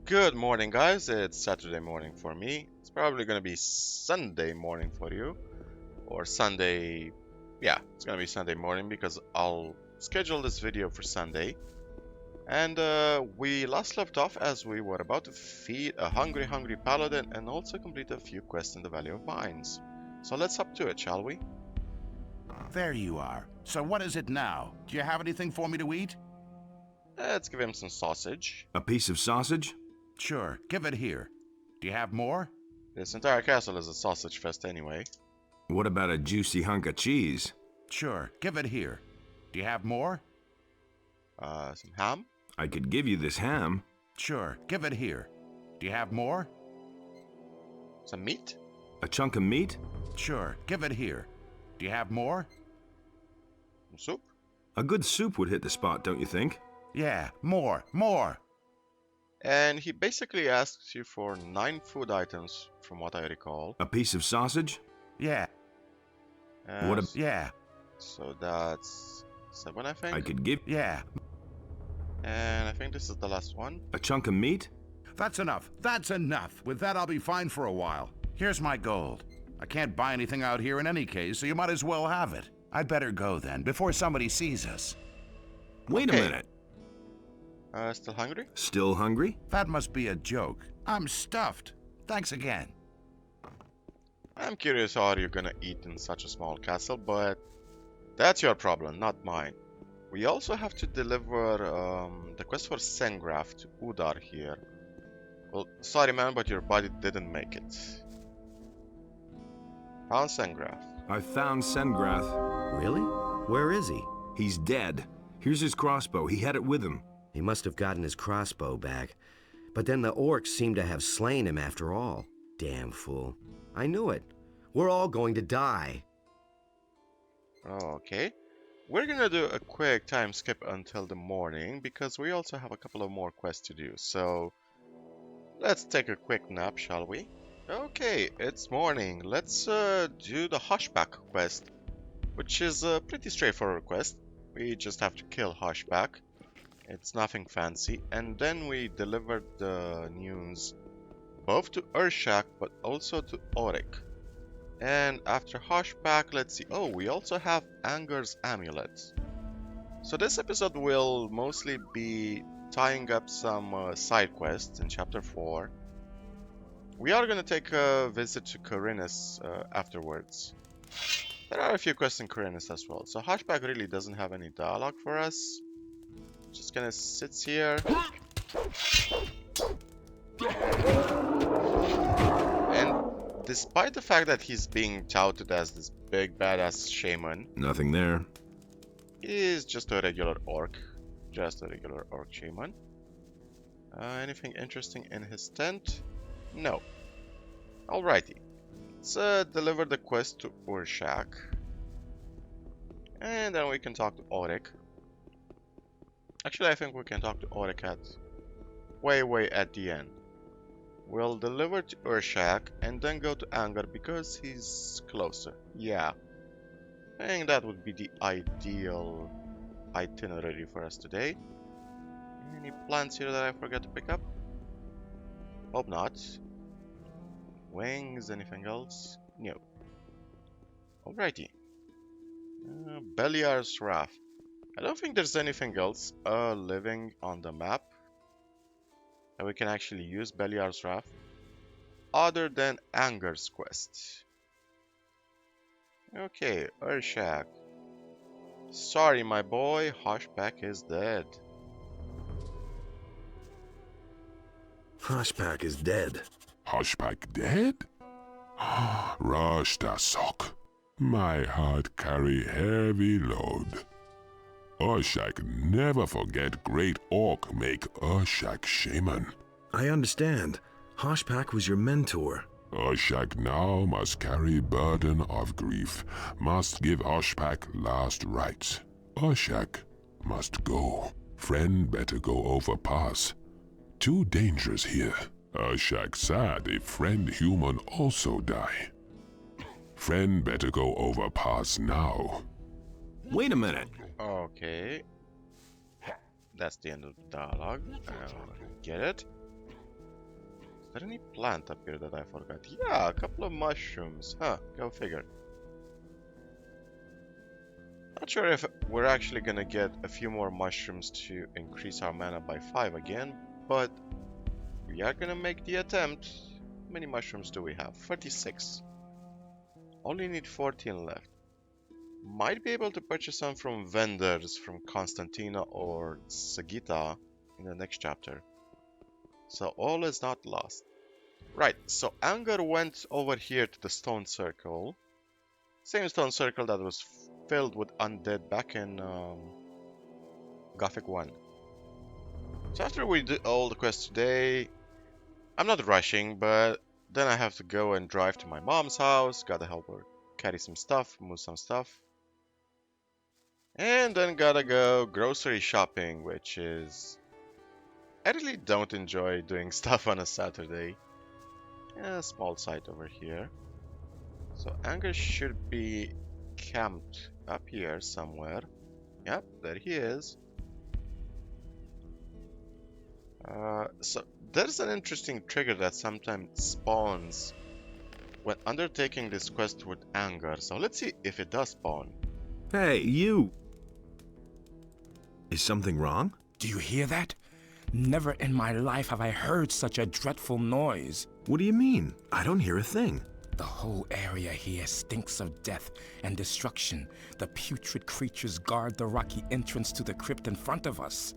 Good morning, guys. It's Saturday morning for me. It's probably gonna be Sunday morning for you. Or Sunday... Yeah, it's gonna be Sunday morning because I'll schedule this video for Sunday. And we last left off as we were about to feed a hungry paladin and also complete a few quests in the Valley of Vines. So let's hop to it, shall we? There you are. So what is it now? Do you have anything for me to eat? Let's give him some sausage. A piece of sausage? Sure, give it here. Do you have more? This entire castle is a sausage fest anyway. What about a juicy hunk of cheese? Sure, give it here. Do you have more? Some ham? I could give you this ham. Sure, give it here. Do you have more? Some meat? A chunk of meat? Sure, give it here. Do you have more? Some soup? A good soup would hit the spot, don't you think? Yeah, more. And he basically asks you for 9 food items, from what I recall. A piece of sausage? Yeah. Yeah. So that's 7, I think. I could give... Yeah. And I think this is the last one. A chunk of meat? That's enough. With that, I'll be fine for a while. Here's my gold. I can't buy anything out here in any case, so you might as well have it. I'd better go then, before somebody sees us. Wait Okay. a minute. Still hungry? Still hungry? That must be a joke. I'm stuffed. Thanks again. I'm curious how you're gonna eat in such a small castle, but that's your problem, not mine. We also have to deliver the quest for Sengraf to Udar here. Well, sorry man, but your body didn't make it. Found Sengraf. I found Sengrath. Really? Where is he? He's dead. Here's his crossbow. He had it with him. He must have gotten his crossbow back. But then the orcs seem to have slain him after all. Damn fool. I knew it. We're all going to die. Okay. We're gonna do a quick time skip until the morning because we also have a couple of more quests to do. So let's take a quick nap, shall we? Okay, it's morning. Let's do the Hushback quest, which is a pretty straightforward quest. We just have to kill Hushback. It's nothing fancy. And then we delivered the news both to Urshak but also to Auric. And after Hushback, let's see. Oh, we also have Anger's Amulet. So this episode will mostly be tying up some side quests in Chapter 4. We are going to take a visit to Corinus afterwards. There are a few quests in Corinus as well. So Hushback really doesn't have any dialogue for us. Just gonna sit here. And despite the fact that he's being touted as this big badass shaman, Nothing there. he is just a regular orc. Just a regular orc shaman. Anything interesting in his tent? No. Alrighty. Let's deliver the quest to Urshak. And then we can talk to Auric. Actually, I think we can talk to Auric at way at the end. We'll deliver to Urshak and then go to Anger because he's closer. Yeah. I think that would be the ideal itinerary for us today. Any plants here that I forgot to pick up? Hope not. Wings, anything else? No. Alrighty. Beliar's Wrath. I don't think there's anything else living on the map that we can actually use Beliar's Wrath other than Anger's quest. Okay, Urshak. Sorry, my boy, Hushback is dead. Hushback is dead. Hushback dead? Rush the sock. My heart carry heavy load. Urshak never forget great orc make Urshak shaman. I understand. Hushback was your mentor. Urshak now must carry burden of grief, must give Hushback last rites. Urshak must go. Friend better go over pass. Too dangerous here. Urshak sad if friend human also die. Friend better go over pass now. Wait a minute. Okay. That's the end of the dialogue. Get it? there any plant up here that I forgot? Yeah, a couple of mushrooms. Huh, go figure. Not sure if we're actually gonna get a few more mushrooms to increase our mana by 5 again, but we are gonna make the attempt. How many mushrooms do we have? 36. Only need 14 left. Might be able to purchase some from vendors from Constantina or Sagita in the next chapter. So all is not lost. Right, so Anger went over here to the stone circle. Same stone circle that was filled with undead back in Gothic 1. So after we did all the quests today, I'm not rushing, but then I have to go and drive to my mom's house. Gotta help her carry some stuff, move some stuff. And then gotta go grocery shopping, which is... I really don't enjoy doing stuff on a Saturday. A small site over here. So Anger should be camped up here somewhere. Yep, there he is. So there's an interesting trigger that sometimes spawns when undertaking this quest with Anger. So let's see if it does spawn. Hey, you! Is something wrong? Do you hear that? Never in my life have I heard such a dreadful noise. What do you mean? I don't hear a thing. The whole area here stinks of death and destruction. The putrid creatures guard the rocky entrance to the crypt in front of us.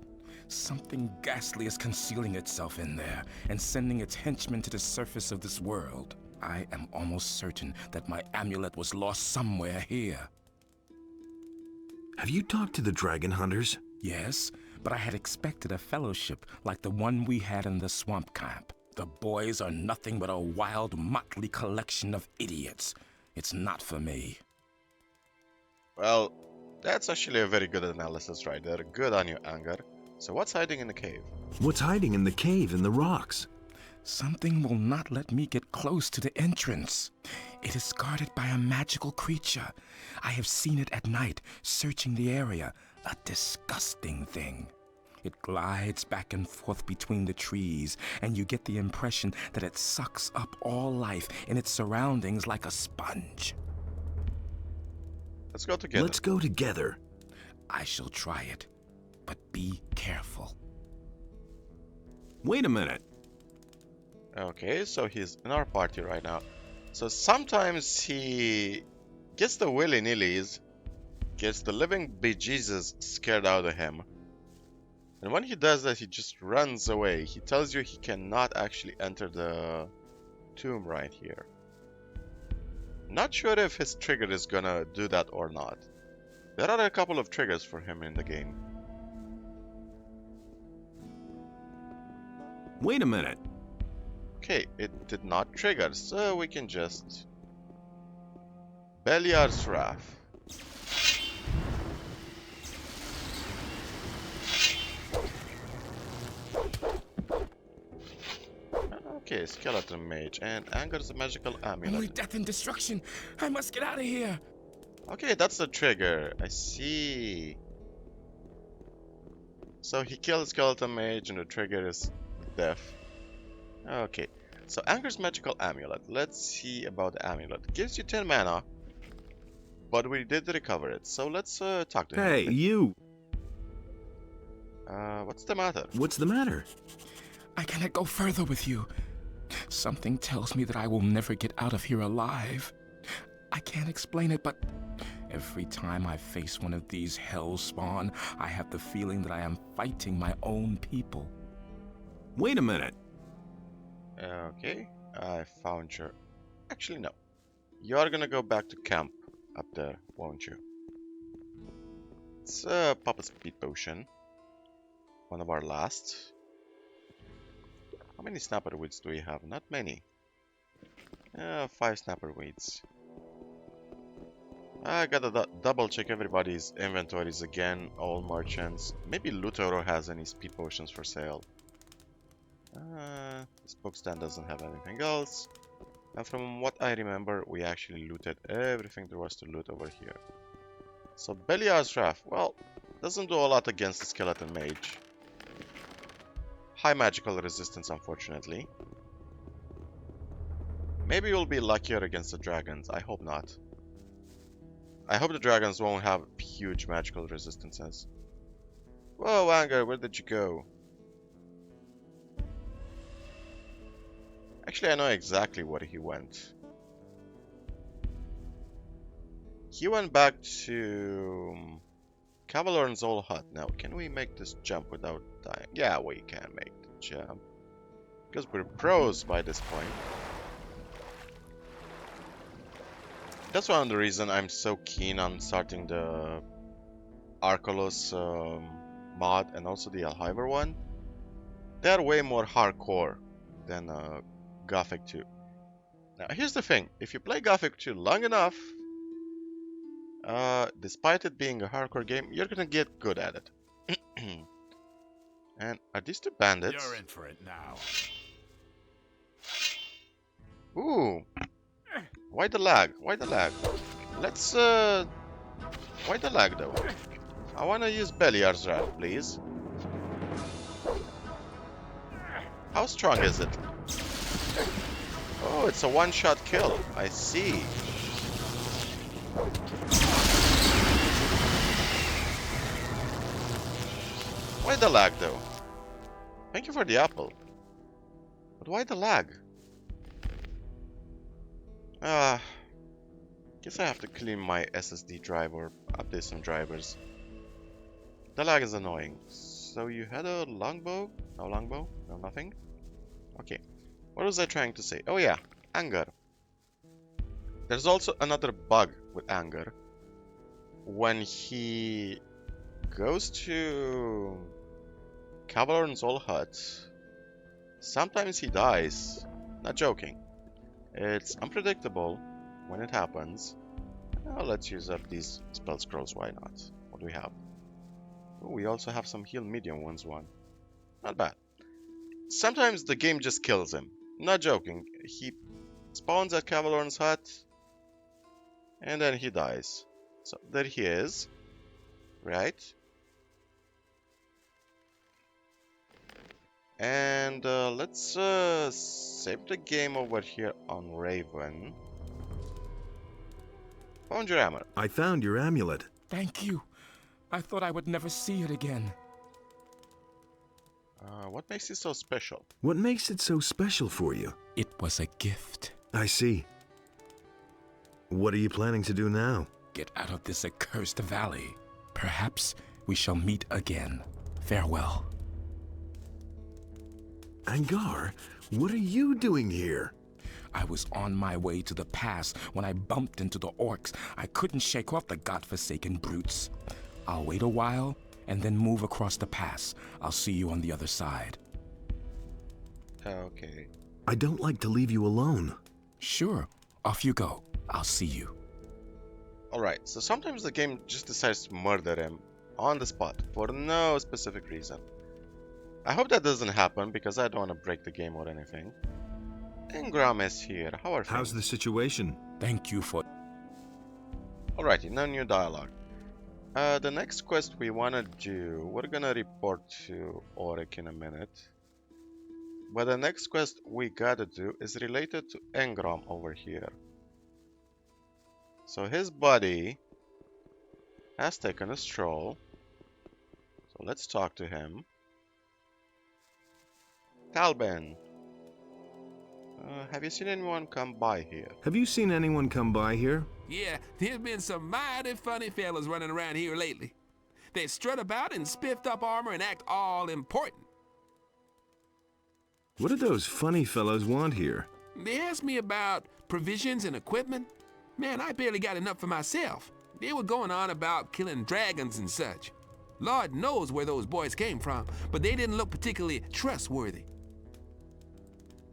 Something ghastly is concealing itself in there and sending its henchmen to the surface of this world. I am almost certain that my amulet was lost somewhere here. Have you talked to the dragon hunters? Yes, but I had expected a fellowship like the one we had in the swamp camp. The boys are nothing but a wild, motley collection of idiots. It's not for me. Well, that's actually a very good analysis right there. Good on you, Anger. So what's hiding in the cave? What's hiding in the cave in the rocks? Something will not let me get close to the entrance. It is guarded by a magical creature. I have seen it at night, searching the area. A disgusting thing. It glides back and forth between the trees, and you get the impression that it sucks up all life in its surroundings like a sponge. Let's go together. Let's go together. I shall try it, but be careful. Wait a minute. Okay, so he's in our party right now. So sometimes he gets the willy-nillys, gets the living bejesus scared out of him. And when he does that, he just runs away. He tells you he cannot actually enter the tomb right here. Not sure if his trigger is gonna do that or not. There are a couple of triggers for him in the game. Wait a minute. Okay, it did not trigger, so we can just... Beliar's Wrath. Okay, Skeleton Mage, and Anger's magical amulet. Only death and destruction. I must get out of here. Okay, that's the trigger. I see. So he killed Skeleton Mage and the trigger is death. Okay, so Anger's magical amulet. Let's see about the amulet. Gives you 10 mana, but we did recover it. So let's talk to him. Hey, you! What's the matter? What's the matter? I cannot go further with you. Something tells me that I will never get out of here alive. I can't explain it, but every time I face one of these hell spawn, I have the feeling that I am fighting my own people. Wait a minute. Okay, I found your... Actually, no. You are gonna go back to camp up there, won't you? Let's pop a speed potion. One of our last. How many snapper weeds do we have? Not many. 5 snapper weeds. I gotta double check everybody's inventories again, all merchants. Maybe NOTR has any speed potions for sale. This book stand doesn't have anything else. And from what I remember, we actually looted everything there was to loot over here. So Beliar's Wrath, well, doesn't do a lot against the Skeleton Mage. High magical resistance, unfortunately. Maybe you'll be luckier against the dragons. I hope not. I hope the dragons won't have huge magical resistances. Whoa, Anger, where did you go? Actually, I know exactly where he went. He went back to Cavalorn's old hut. Now, can we make this jump without dying? Yeah, we can make the jump. Because we're pros by this point. That's one of the reasons I'm so keen on starting the Arcolos mod and also the Alhiver one. They're way more hardcore than Gothic 2. Now, here's the thing. If you play Gothic 2 long enough, despite it being a hardcore game, you're gonna get good at it. And are these two bandits? You're in for it now. Ooh. Why the lag? Why the lag? Let's why the lag though? I wanna use Beliar's Wrath, please. How strong is it? Oh, it's a one-shot kill. I see. Why the lag though? Thank you for the apple. But why the lag? Guess I have to clean my SSD drive or update some drivers. The lag is annoying. So you had a longbow? No longbow? No nothing? Okay. What was I trying to say? Oh yeah, Anger. There's also another bug with Anger. When he goes to Cavalorn's old hut, sometimes he dies. Not joking. It's unpredictable when it happens. Now let's use up these spell scrolls, why not? What do we have? Oh, we also have some heal medium ones one. Not bad. Sometimes the game just kills him. Not joking. He spawns at Cavalorn's hut and then he dies. So there he is. Right? And let's save the game over here on Raven. Found your hammer. I found your amulet. Thank you. I thought I would never see it again. What makes it so special? What makes it so special for you? It was a gift. I see. What are you planning to do now? Get out of this accursed valley. Perhaps we shall meet again. Farewell. Angar, what are you doing here? I was on my way to the pass when I bumped into the orcs. I couldn't shake off the godforsaken brutes. I'll wait a while and then move across the pass. I'll see you on the other side. Okay. I don't like to leave you alone. Sure. Off you go. I'll see you. Alright, so sometimes the game just decides to murder him on the spot for no specific reason. I hope that doesn't happen because I don't want to break the game or anything. Ingram is here. How are things? How's the situation? Thank you for... Alrighty, no new dialogue. The next quest we want to do, we're gonna report to Auric in a minute. But the next quest we gotta do is related to Engram over here. So his buddy has taken a stroll. So let's talk to him. Talbin, have you seen anyone come by here? Have you seen anyone come by here? Yeah, there's been some mighty funny fellas running around here lately. They strut about in spiffed up armor and act all important. What do those funny fellows want here? They asked me about provisions and equipment. Man, I barely got enough for myself. They were going on about killing dragons and such. Lord knows where those boys came from, but they didn't look particularly trustworthy.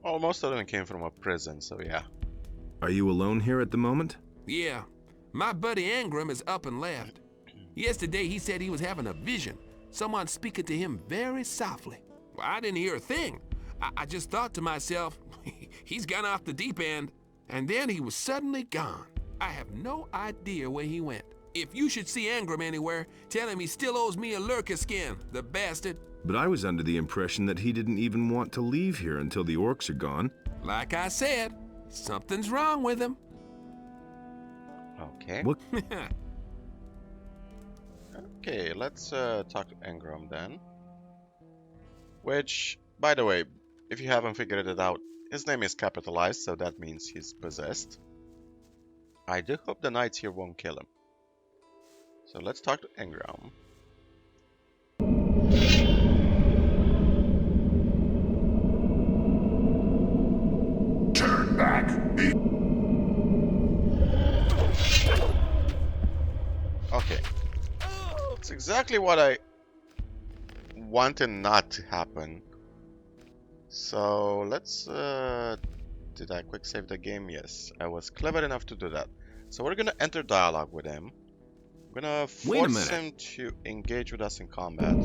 Oh, most of them came from a prison, so yeah. Are you alone here at the moment? Yeah, my buddy Angram is up and left. Yesterday he said he was having a vision, someone speaking to him very softly. Well, I didn't hear a thing. I just thought to myself, he's gone off the deep end. And then he was suddenly gone. I have no idea where he went. If you should see Angram anywhere, tell him he still owes me a lurker skin, the bastard. But I was under the impression that he didn't even want to leave here until the orcs are gone. Like I said, Something's wrong with him. Okay. What? Okay, let's talk to Engram then. Which, by the way, if you haven't figured it out, his name is capitalized, so that means he's possessed. I do hope the knights here won't kill him. So let's talk to Engram. Turn back! Okay. It's exactly what I wanted not to happen. So let's did I quick save the game? Yes, I was clever enough to do that. So we're gonna enter dialogue with him. We're gonna force him to engage with us in combat.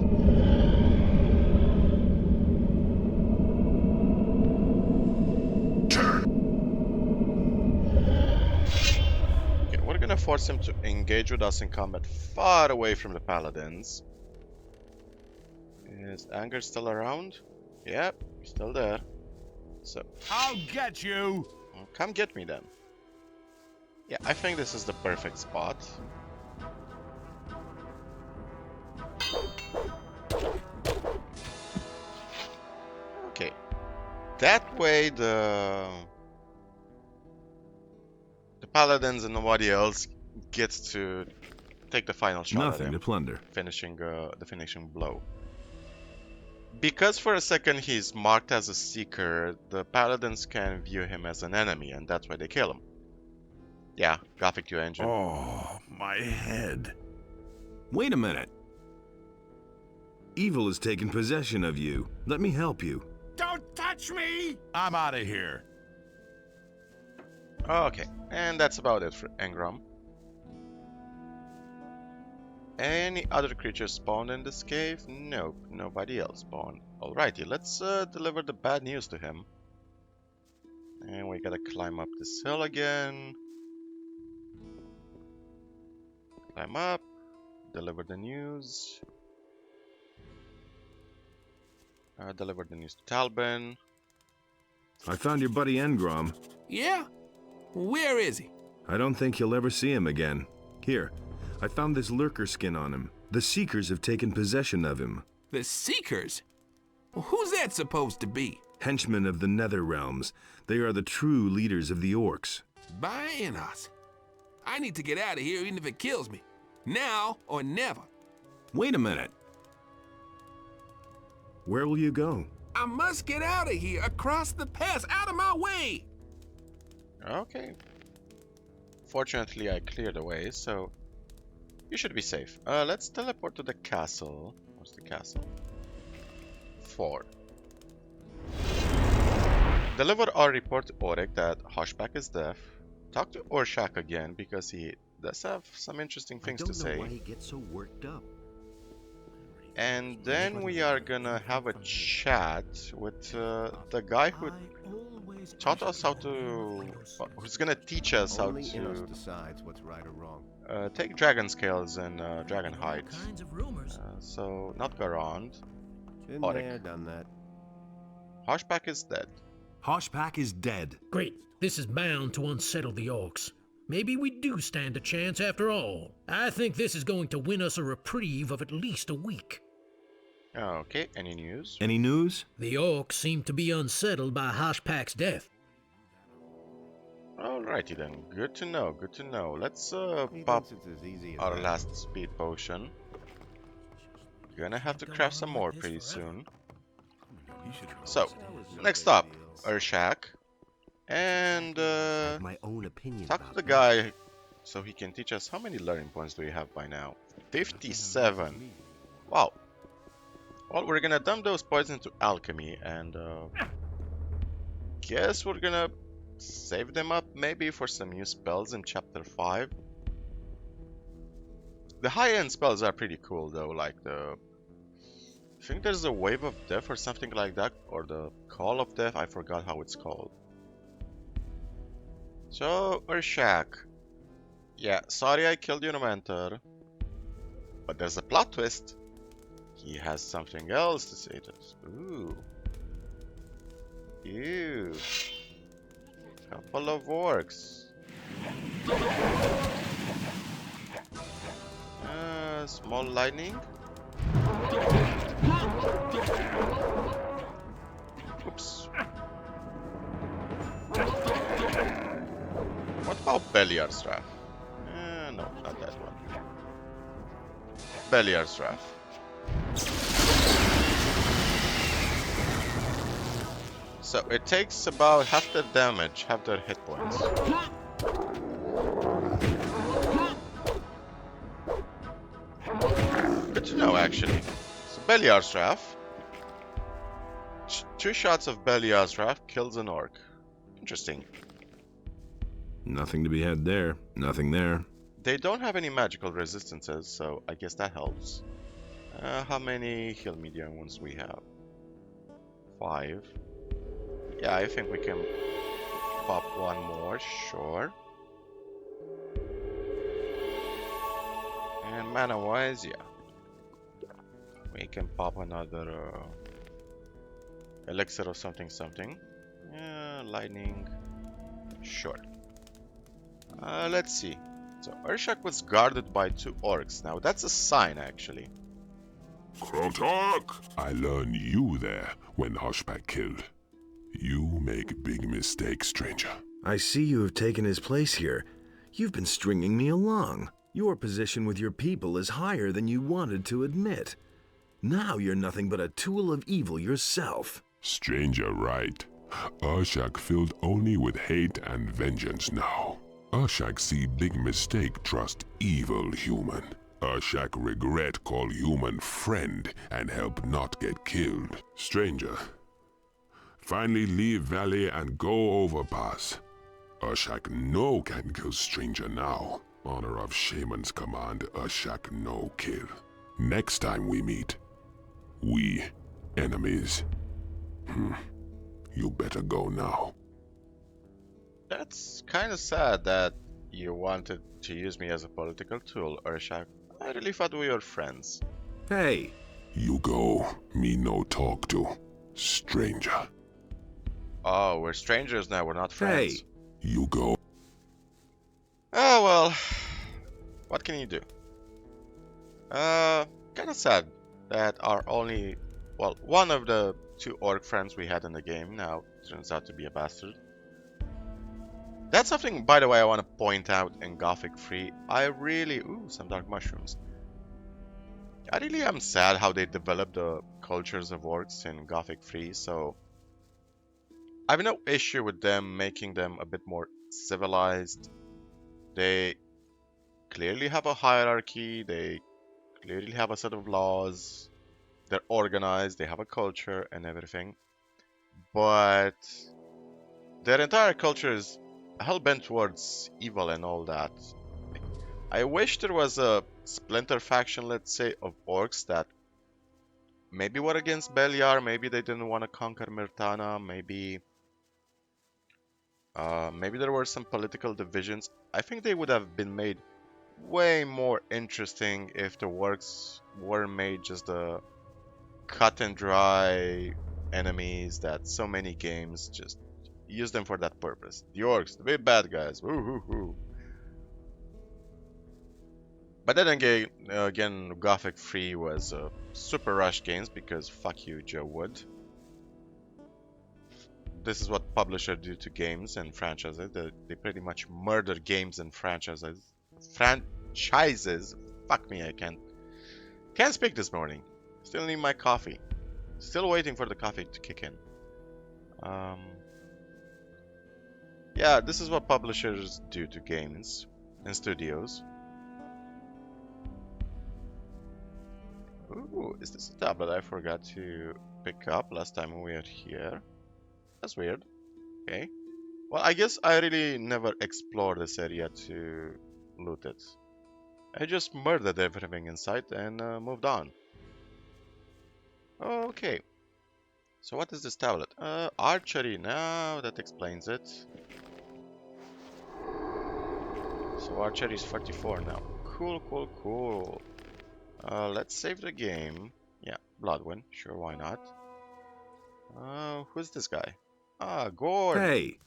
Okay, we're gonna force him to engage with us in combat far away from the paladins. Is Anger still around? Yep, he's still there. So I'll get you! well, come get me then. Yeah, I think this is the perfect spot. Okay. That way the paladins and nobody else gets to take the final shot Nothing at to him, plunder. finishing the finishing blow. Because for a second he's marked as a seeker, the paladins can view him as an enemy, and that's why they kill him. Yeah, Gothic engine. Oh, my head. Wait a minute. Evil has taken possession of you. Let me help you. Don't touch me! I'm out of here. Okay, and that's about it for Engram. Any other creatures spawned in this cave? Nope, nobody else spawned. Alrighty, let's deliver the bad news to him. And we gotta climb up this hill again. Climb up, deliver the news. Deliver the news to Talbin. I found your buddy Engram. Yeah? Where is he? I don't think you'll ever see him again. Here, I found this lurker skin on him. The Seekers have taken possession of him. The Seekers? Well, who's that supposed to be? Henchmen of the Nether Realms. They are the true leaders of the orcs. Buying us. I need to get out of here even if it kills me. Now or never. Wait a minute. Where will you go? I must get out of here, across the pass, out of my way! Okay. Fortunately, I cleared the way, so you should be safe. Let's teleport to the castle. What's the castle? 4. Deliver our report to Auric that Hoshback is deaf. Talk to Orshak again because he does have some interesting things to say. I don't know why he gets so worked up. And then we are gonna have a chat with the guy who taught us how to, who's gonna teach us how Only Innos to decides what's right or wrong. take dragon scales and dragon All hide. kinds of rumors. So not Garand. Been Auric. there, done that. Hoshback is dead. Hoshpack is dead. Great. This is bound to unsettle the orcs. Maybe we do stand a chance after all. I think this is going to win us a reprieve of at least a week. Okay, any news? Any news? The orcs seem to be unsettled by Hoshpack's death. Alrighty then, good to know, good to know. Let's He pop thinks it's as easy as our that. last speed potion. Gonna have to craft some more pretty soon. So, next up, Urshak. And My own opinion. talk to about the that. guy so he can teach us. How many learning points do we have by now? 57. Wow. Well, we're gonna dump those points into alchemy and guess we're gonna save them up maybe for some new spells in chapter 5. The high-end spells are pretty cool though, like the, I think there's a Wave of Death or something like that, or the Call of Death, I forgot how it's called. So, Urshak. Yeah, sorry I killed your mentor, but there's a plot twist. He has something else to say to us. Ooh. Ew. Couple of orcs. Small lightning. Oops. What about Beliar's Wrath? No, not that one. Beliar's Wrath. So it takes about half the damage, half their hit points. Good to know, actually. So Beliar's Wrath. Two shots of Beliar's Wrath kills an orc. Interesting. Nothing to be had there. Nothing there. They don't have any magical resistances, so I guess that helps. How many heal medium wounds we have? 5. Yeah, I think we can pop one more, sure. And mana-wise, yeah. We can pop another elixir of something something. Lightning, sure. Let's see. So Urshak was guarded by 2 orcs. Now that's a sign, actually. Krotok! I learned you there when Hoshpak killed. You make big mistakes, stranger. I see you have taken his place here. You've been stringing me along. Your position with your people is higher than you wanted to admit. Now you're nothing but a tool of evil yourself. Stranger right. Urshak filled only with hate and vengeance now. Urshak see big mistake trust evil human. Urshak regret call human friend and help not get killed. Stranger, finally leave valley and go overpass. Urshak no can kill stranger now. Honor of shaman's command, Urshak no kill. Next time we meet, we enemies. You better go now. That's kind of sad that you wanted to use me as a political tool, Urshak. I really thought we were friends. Hey! You go, me no talk to. Stranger. Oh, we're strangers now, we're not friends. Hey! You go. Oh well, what can you do? Kinda sad that our only, well, one of the 2 orc friends we had in the game now turns out to be a bastard. That's something, by the way, I want to point out in Gothic 3. I really... Ooh, some dark mushrooms. I really am sad how they developed the cultures of orcs in Gothic 3, so... I have no issue with them making them a bit more civilized. They clearly have a hierarchy, they clearly have a set of laws. They're organized, they have a culture and everything. But... their entire culture is hell-bent towards evil and all that. I wish there was a splinter faction, let's say, of orcs that maybe were against Beliar, maybe they didn't want to conquer Mirtana, maybe there were some political divisions. I think they would have been made way more interesting if the orcs were made just the cut and dry enemies that so many games just use them for that purpose. The orcs, the big bad guys. Woo-hoo-hoo. But then again, Gothic 3 was super rush games because fuck you, Joe Wood. This is what publishers do to games and franchises. They pretty much murder games and franchises. Fuck me, I can't speak this morning. Still need my coffee. Still waiting for the coffee to kick in. Yeah, this is what publishers do to games and studios. Ooh, is this a tablet I forgot to pick up last time we were here? That's weird. Okay. Well, I guess I really never explored this area to loot it. I just murdered everything inside and moved on. Okay. So what is this tablet? Archery. Now that explains it. So archery is 44 now. Cool. Let's save the game. Yeah, Bloodwind. Sure, why not? Who's this guy? Ah, Gord. Hey!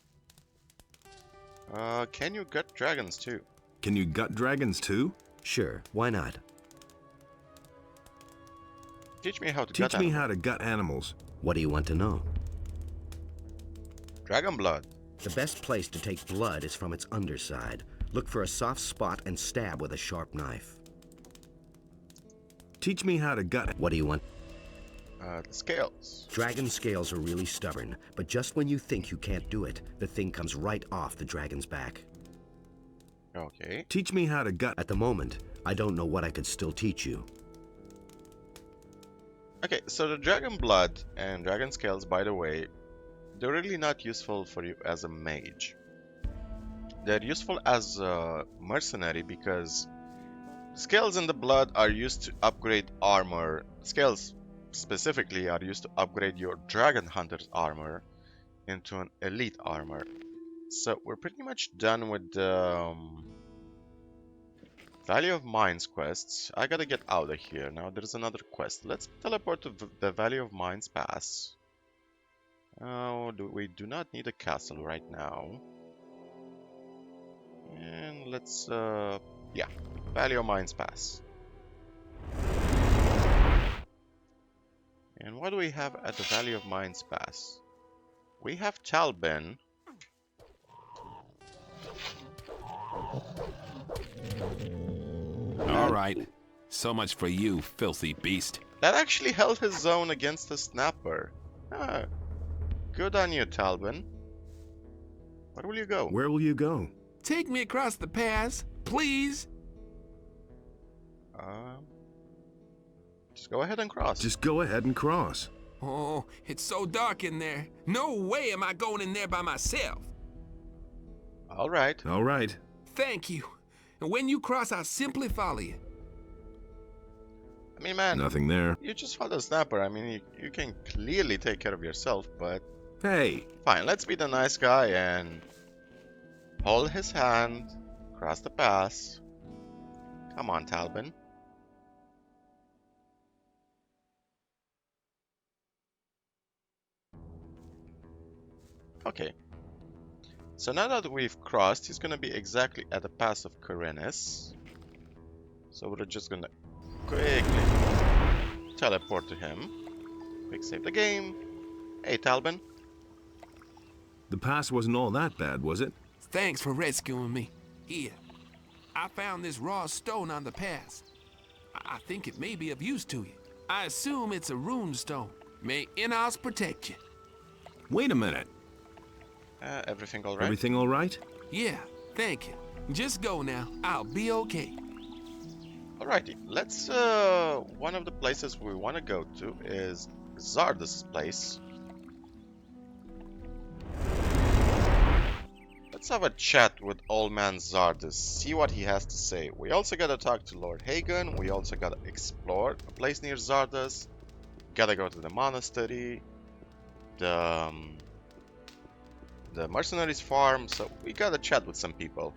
Can you gut dragons too? Can you gut dragons too? Sure, why not? Teach me how to Teach gut me animals. how to gut animals. What do you want to know? Dragon blood. The best place to take blood is from its underside. Look for a soft spot and stab with a sharp knife. Teach me how to gut. What do you want? The scales. Dragon scales are really stubborn, but just when you think you can't do it, the thing comes right off the dragon's back. Okay. Teach me how to gut. At the moment, I don't know what I could still teach you. Okay, so the dragon blood and dragon scales, by the way, they're really not useful for you as a mage. They're useful as a mercenary because scales in the blood are used to upgrade armor. Scales specifically are used to upgrade your dragon hunter's armor into an elite armor. So we're pretty much done with the Valley of Mines quests. I gotta get out of here. Now there's another quest. Let's teleport to the Valley of Mines Pass. Oh, we do not need a castle right now. And let's, yeah, Valley of Mines Pass. And what do we have at the Valley of Mines Pass? We have Talbin. All right. So much for you, filthy beast. That actually held his own against the snapper. Ah, good on you, Talbin. Where will you go? Where will you go? Take me across the pass, please. Just go ahead and cross. Just go ahead and cross. Oh, it's so dark in there. No way am I going in there by myself. All right. All right. Thank you. And when you cross, I'll simply follow you. I mean, man, Nothing there. you just fought the snapper. I mean, you can clearly take care of yourself, but Hey, fine. Let's be the nice guy and hold his hand, cross the pass. Come on, Talbin. Okay. So now that we've crossed, he's gonna be exactly at the pass of Karinis. So we're just gonna quickly teleport to him. Quick save the game. Hey, Talbin. the pass wasn't all that bad, was it? Thanks for rescuing me. Here, I found this raw stone on the pass. I think it may be of use to you. I assume it's a rune stone. May Inos protect you. Wait a minute. Everything all right? Everything all right? Yeah, thank you. Just go now. I'll be okay. Alrighty, let's, one of the places we want to go to is Zardus' place. Let's have a chat with old man Zardus, see what he has to say. We also gotta talk to Lord Hagen, we also gotta explore a place near Zardus. Gotta go to the monastery, the mercenaries farm, so we gotta chat with some people.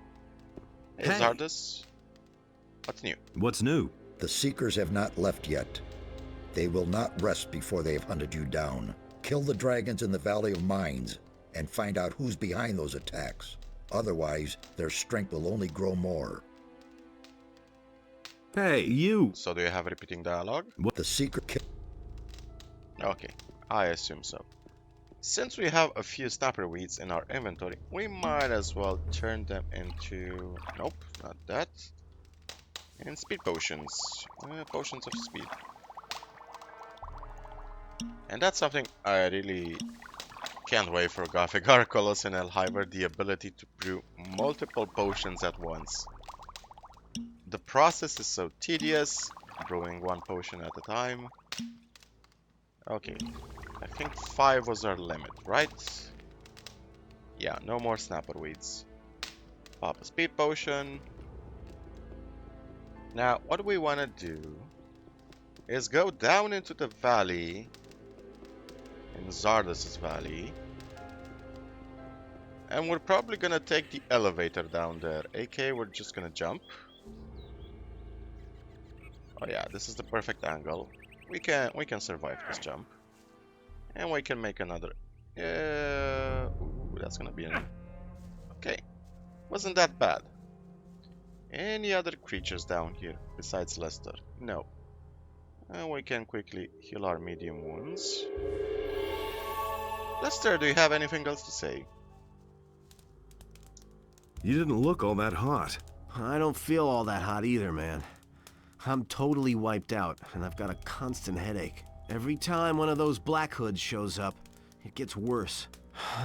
Hey, Hey. Zardus, what's new? What's new? The Seekers have not left yet. They will not rest before they have hunted you down. Kill the dragons in the Valley of Mines and find out who's behind those attacks. Otherwise, their strength will only grow more. Hey, you! So do you have a repeating dialogue? What? The Seeker kill. Okay, I assume so. Since we have a few snapper weeds in our inventory, we might as well turn them into... Nope, not that. And speed potions. Potions of speed. And that's something I really can't wait for Gothic Arcolos and Elhyver, the ability to brew multiple potions at once. The process is so tedious, brewing one potion at a time. Okay, I think 5 was our limit, right? Yeah, no more snapper weeds. Pop a speed potion. Now, what we want to do is go down into the valley, in Zardus' valley, and we're probably gonna take the elevator down there. AK, we're just gonna jump. Oh yeah, this is the perfect angle. We can survive this jump, and we can make another. Ooh, that's gonna be an. Okay, Wasn't that bad. Any other creatures down here besides Lester? No. And we can quickly heal our medium wounds. Lester, do you have anything else to say? You didn't look all that hot. I don't feel all that hot either, man. I'm totally wiped out, and I've got a constant headache. Every time one of those Black Hoods shows up, it gets worse.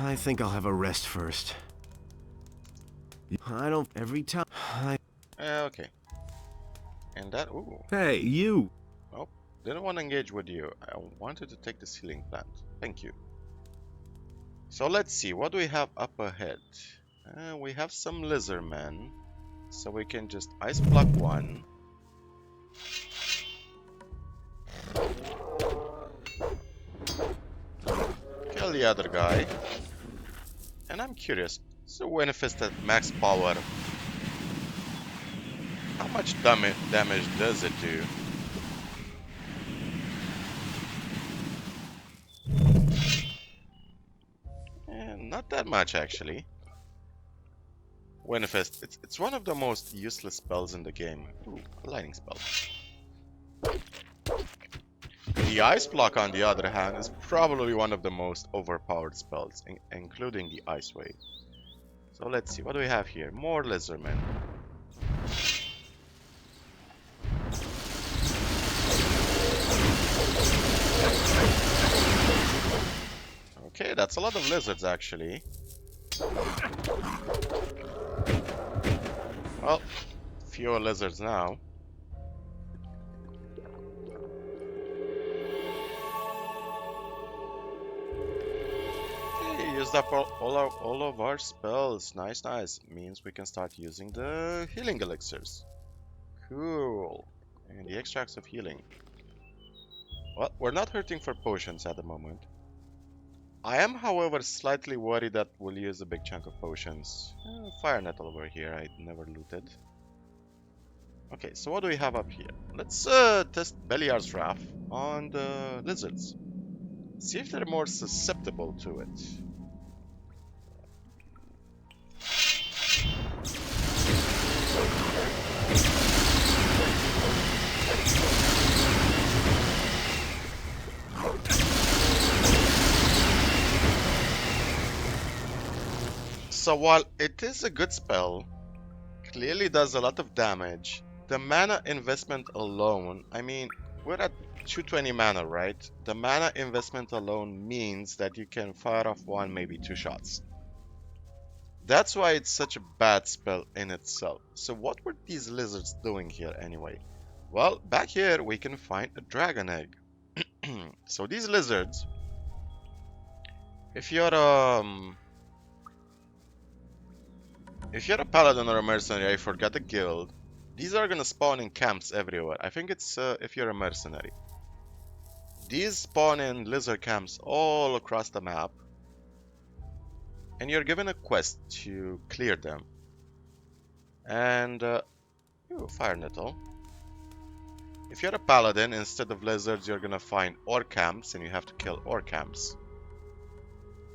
I think I'll have a rest first. Every time... Okay. And that... Ooh. Hey, you! Oh, didn't want to engage with you. I wanted to take this healing plant. Thank you. So let's see, what do we have up ahead? We have some lizard men. So we can just ice block one. Kill the other guy. And I'm curious, so Winifest at max power, how much damage does it do? Not that much actually. Winifest, it's one of the most useless spells in the game. Ooh, a lightning spell. The ice block, on the other hand, is probably one of the most overpowered spells, including the ice wave. So let's see, what do we have here? More lizardmen. Okay, that's a lot of lizards actually. Well, fewer lizards now. Okay, used up all of our spells. Nice, nice. Means we can start using the healing elixirs. Cool. And the extracts of healing. Well, we're not hurting for potions at the moment. I am, however, slightly worried that we'll use a big chunk of potions. Fire nettle over here, I never looted. Okay, so what do we have up here? Let's test Beliar's Wrath on the lizards. See if they're more susceptible to it. So while it is a good spell, clearly does a lot of damage, the mana investment alone, I mean, we're at 220 mana, right? The mana investment alone means that you can fire off one, maybe two shots. That's why it's such a bad spell in itself. So what were these lizards doing here anyway? Well, back here we can find a dragon egg. So these lizards, if you're a paladin or a mercenary, I forgot the guild, these are gonna spawn in camps everywhere. I think it's if you're a mercenary. These spawn in lizard camps all across the map. And you're given a quest to clear them. And, ooh, fire nettle. If you're a paladin, instead of lizards, you're gonna find orc camps, and you have to kill orc camps.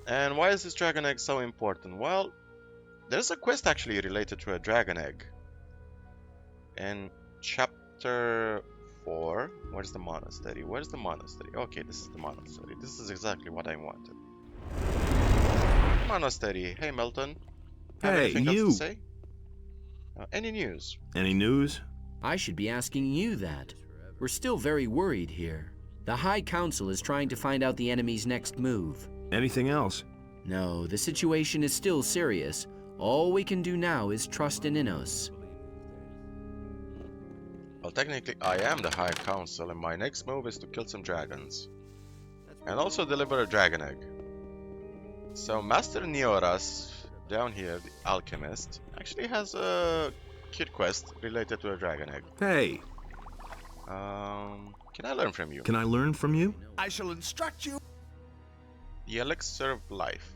And why is this dragon egg so important? Well, there's a quest actually related to a dragon egg. In chapter 4, where's the monastery? Where's the monastery? Okay, this is the monastery. This is exactly what I wanted. Monastery. Hey, Milton. Have Hey, anything else you! to say? Any news? Any news? I should be asking you that. We're still very worried here. The High Council is trying to find out the enemy's next move. Anything else? No, the situation is still serious. All we can do now is trust in Innos. Well, technically, I am the High Council, and my next move is to kill some dragons. And also deliver a dragon egg. So, Master Neoras, down here, the alchemist, actually has a cute quest related to a dragon egg. Hey! Can I learn from you? Can I learn from you? I shall instruct you. The elixir of life.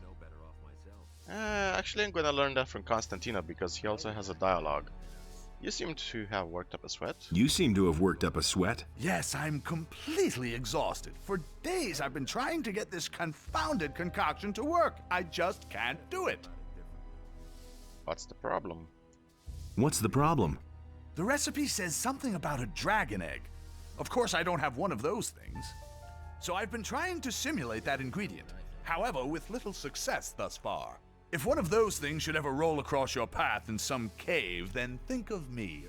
Actually, I'm gonna learn that from Constantino because he also has a dialogue. You seem to have worked up a sweat. You seem to have worked up a sweat. Yes, I'm completely exhausted. For days I've been trying to get this confounded concoction to work. I just can't do it. What's the problem? What's the problem? The recipe says something about a dragon egg. Of course, I don't have one of those things. So I've been trying to simulate that ingredient. However, with little success thus far. If one of those things should ever roll across your path in some cave, then think of me.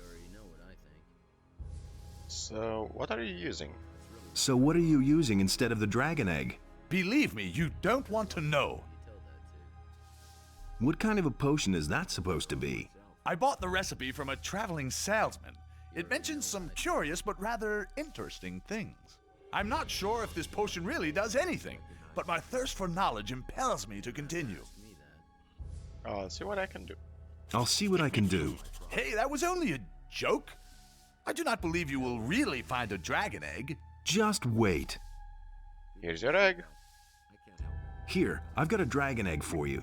So, what are you using? So what are you using instead of the dragon egg? Believe me, you don't want to know. What kind of a potion is that supposed to be? I bought the recipe from a traveling salesman. It mentions some curious but rather interesting things. I'm not sure if this potion really does anything, but my thirst for knowledge impels me to continue. I'll see what I can do. I'll see what I can do. Hey, that was only a joke. I do not believe you will really find a dragon egg. Just wait. Here's your egg. Here, I've got a dragon egg for you.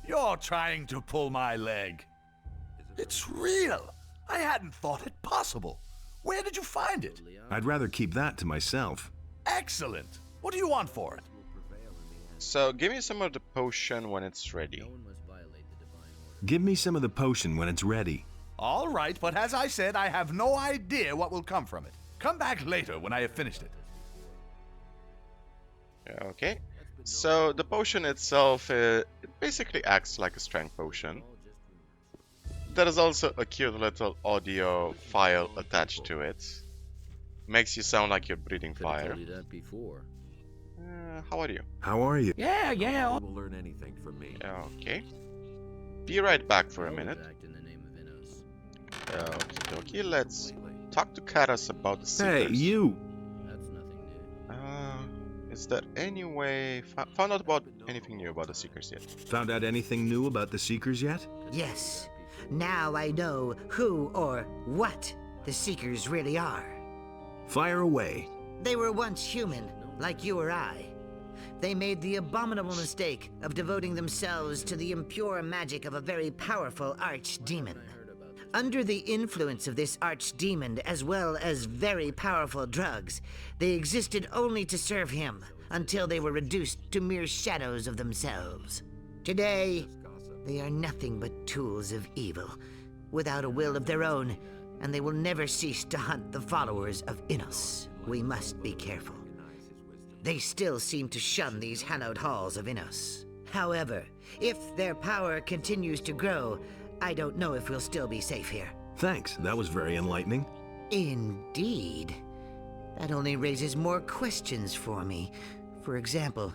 You're trying to pull my leg. It's real. I hadn't thought it possible. Where did you find it? I'd rather keep that to myself. Excellent. What do you want for it? So, give me some of the potion when it's ready. Give me some of the potion when it's ready. All right, but as I said, I have no idea what will come from it. Come back later when I have finished it. Okay. So, the potion itself, it basically acts like a strength potion. There is also a cute little audio file attached to it. Makes you sound like you're breathing fire. How are you? How are you? Yeah. Will learn anything from me. Okay. Be right back for a minute. Okay, let's talk to Karas about the Seekers. Hey, you! Is there any way... Found out about anything new about the Seekers yet? Found out anything new about the Seekers yet? Yes. Now I know who or what the Seekers really are. Fire away. They were once human, like you or I. They made the abominable mistake of devoting themselves to the impure magic of a very powerful archdemon. Under the influence of this archdemon, as well as very powerful drugs, they existed only to serve him, until they were reduced to mere shadows of themselves. Today, they are nothing but tools of evil, without a will of their own, and they will never cease to hunt the followers of Innos. We must be careful. They still seem to shun these hallowed halls of Innos. However, if their power continues to grow, I don't know if we'll still be safe here. Thanks, that was very enlightening. Indeed. That only raises more questions for me. For example,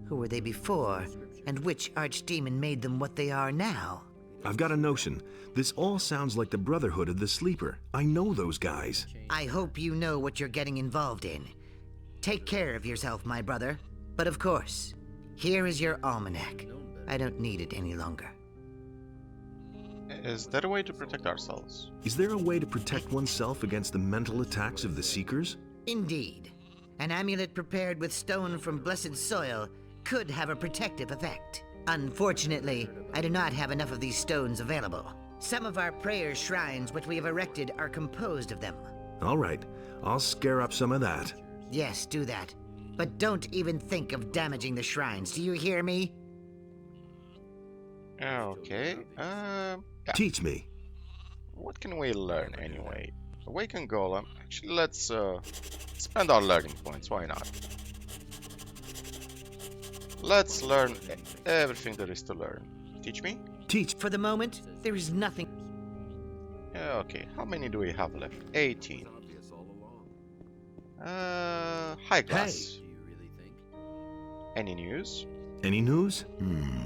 who were they before, and which archdemon made them what they are now? I've got a notion. This all sounds like the Brotherhood of the Sleeper. I know those guys. I hope you know what you're getting involved in. Take care of yourself, my brother. But of course, here is your almanac. I don't need it any longer. Is there a way to protect ourselves? Is there a way to protect oneself against the mental attacks of the Seekers? Indeed. An amulet prepared with stone from blessed soil could have a protective effect. Unfortunately, I do not have enough of these stones available. Some of our prayer shrines which we have erected are composed of them. All right, I'll scare up some of that. Yes, do that. But don't even think of damaging the shrines, do you hear me? Okay, yeah. Teach me. What can we learn anyway? Awaken Golem. Actually, let's spend our learning points. Why not? Let's learn everything there is to learn. Teach me? Teach. For the moment, there is nothing. Okay, how many do we have left? 18. High class. Any news? Any news?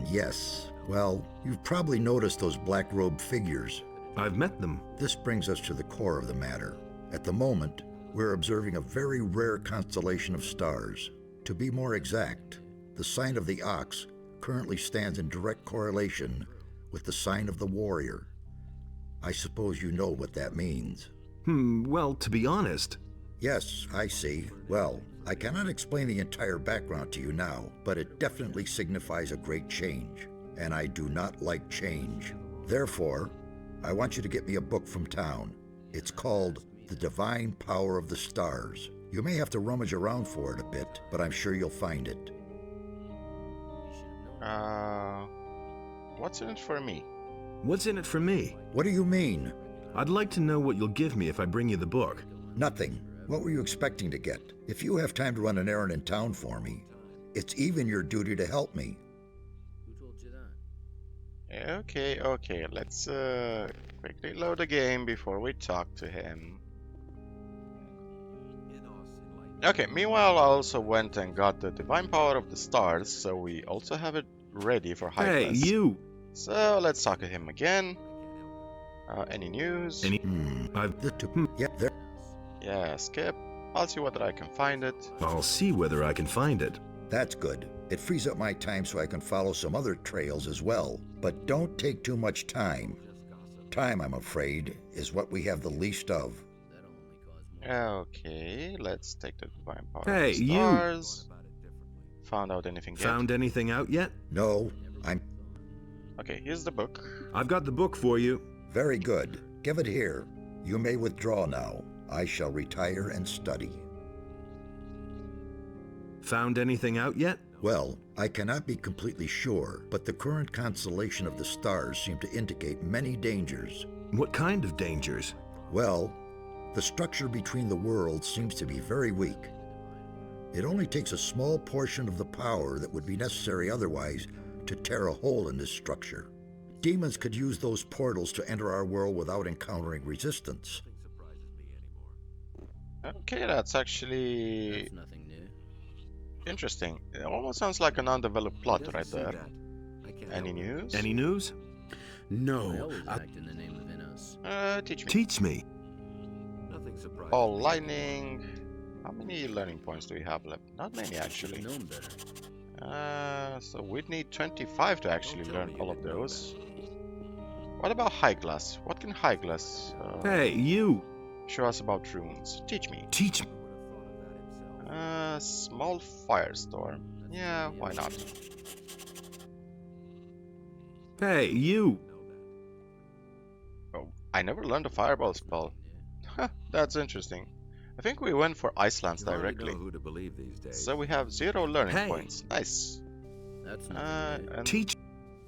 Yes. Well, you've probably noticed those black-robed figures. I've met them. This brings us to the core of the matter. At the moment, we're observing a very rare constellation of stars. To be more exact, the sign of the ox currently stands in direct correlation with the sign of the warrior. I suppose you know what that means. Well, to be honest... Yes, I see. Well, I cannot explain the entire background to you now, but it definitely signifies a great change, and I do not like change. Therefore, I want you to get me a book from town. It's called The Divine Power of the Stars. You may have to rummage around for it a bit, but I'm sure you'll find it. What's in it for me? What's in it for me? What do you mean? I'd like to know what you'll give me if I bring you the book. Nothing. What were you expecting to get? If you have time to run an errand in town for me, it's even your duty to help me. Who told you that? Okay. Let's quickly load the game before we talk to him. Okay, meanwhile I also went and got the Divine Power of the Stars, so we also have it ready for high Hey, class. you! So let's talk to him again. Any news? Yeah, there. Yeah, skip. I'll see whether I can find it. I'll see whether I can find it. That's good. It frees up my time so I can follow some other trails as well. But don't take too much time. Time, I'm afraid, is what we have the least of. Okay, let's take the Divine Power Hey, of the you! Stars. Found out anything yet? Found anything out yet? No, Okay, here's the book. I've got the book for you. Very good. Give it here. You may withdraw now. I shall retire and study. Found anything out yet? Well, I cannot be completely sure, but the current constellation of the stars seem to indicate many dangers. What kind of dangers? Well, the structure between the worlds seems to be very weak. It only takes a small portion of the power that would be necessary otherwise to tear a hole in this structure. Demons could use those portals to enter our world without encountering resistance. Okay, that's actually That's nothing new. interesting. It almost sounds like an undeveloped plot right there. Any news? Any news? I No. always act in the name of Innos. Teach me. Teach me. All lightning. How many learning points do we have left? Not many actually. Known better. So we'd need 25 to actually learn all of those. What about high glass? What can high glass Hey, you! show us about runes? Teach me. Teach me. Small firestorm. Yeah, why not? Hey, you! Oh, I never learned a fireball spell. Huh, that's interesting. I think we went for Icelands directly. So we have 0 learning Hey. points. Nice. That's nothing new. And Teach.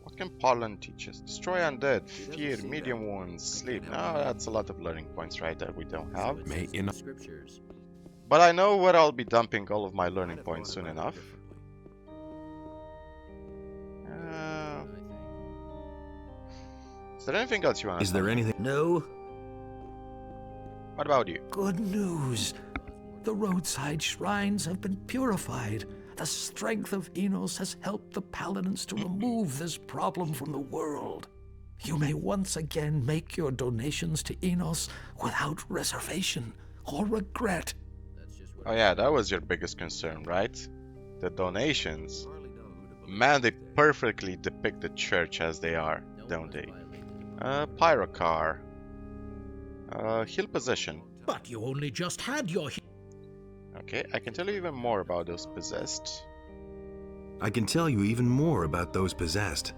what can pollen teach us? Destroy undead, fear, medium wounds, sleep. No, that's a lot of learning points right there we don't have. May in Scriptures. But I know where I'll be dumping all of my learning points soon enough. Is there anything else you want to Is there anything? No. What about you? Good news. The roadside shrines have been purified. The strength of Enos has helped the paladins to remove this problem from the world. You may once again make your donations to Enos without reservation or regret. Oh yeah, that was your biggest concern, right? The donations. Man, they perfectly depict the church as they are, don't they? Pyrocar. Heal possession. But you only just had your Okay, I can tell you even more about those possessed. I can tell you even more about those possessed.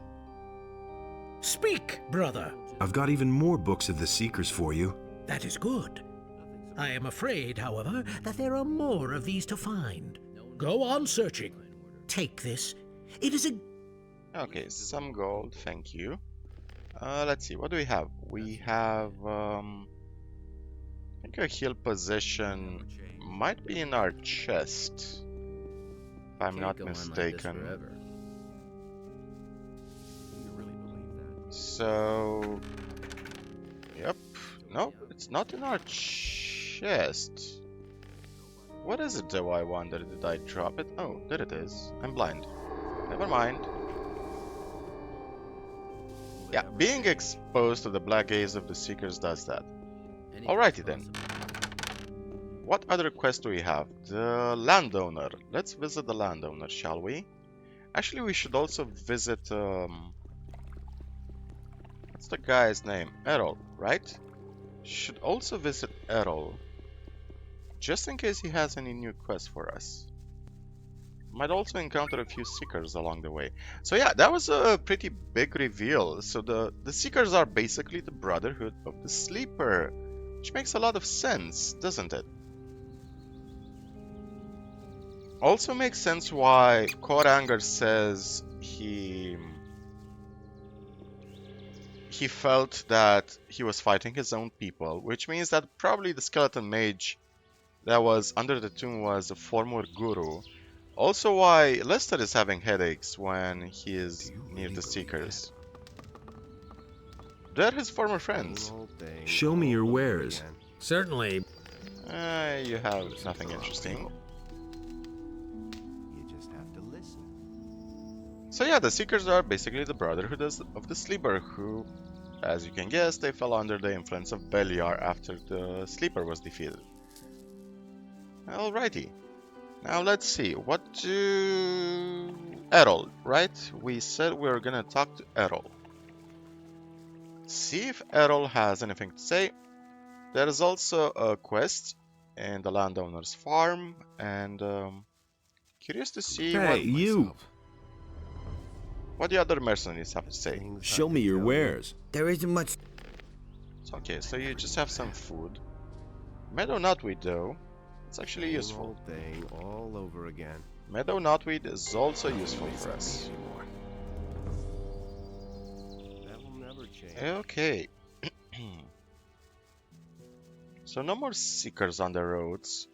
Speak, brother. I've got even more books of the Seekers for you. That is good. I am afraid, however, that there are more of these to find. Go on searching. Take this. It is a... Okay, some gold, thank you. Let's see, what do we have? We have, I think a heal possession might be in our chest, if I'm not mistaken. So, yep, no, it's not in our chest. What is it though, I wonder? Did I drop it? Oh, there it is. I'm blind. Never mind. Yeah, being exposed to the black gaze of the Seekers does that. Alrighty then. What other quest do we have? The landowner. Let's visit the landowner, shall we? Actually, we should also visit, what's the guy's name? Errol, right? Should also visit Errol, just in case he has any new quests for us. Might also encounter a few Seekers along the way. So yeah, that was a pretty big reveal. So the Seekers are basically the Brotherhood of the Sleeper, which makes a lot of sense, doesn't it? Also makes sense why Koranger says he he felt that he was fighting his own people, which means that probably the skeleton mage that was under the tomb was a former guru. Also why Lester is having headaches when he is near the Seekers. They're his former friends. Show me your wares. Certainly. You have nothing interesting. You just have to listen. So yeah, the Seekers are basically the Brotherhood of the Sleeper, who, as you can guess, they fell under the influence of Beliar after the Sleeper was defeated. Alrighty. Now let's see, what do... Errol, right? We said we were gonna talk to Errol. See if Errol has anything to say. There is also a quest in the landowner's farm, and curious to see what the other mercenaries have to say. Show me your wares. There isn't much. Okay, so you just have some food. Meadow knotweed, though, it's actually useful. Thing all over again. Meadow knotweed is also useful for us. That will never change. Okay. So no more Seekers on the roads.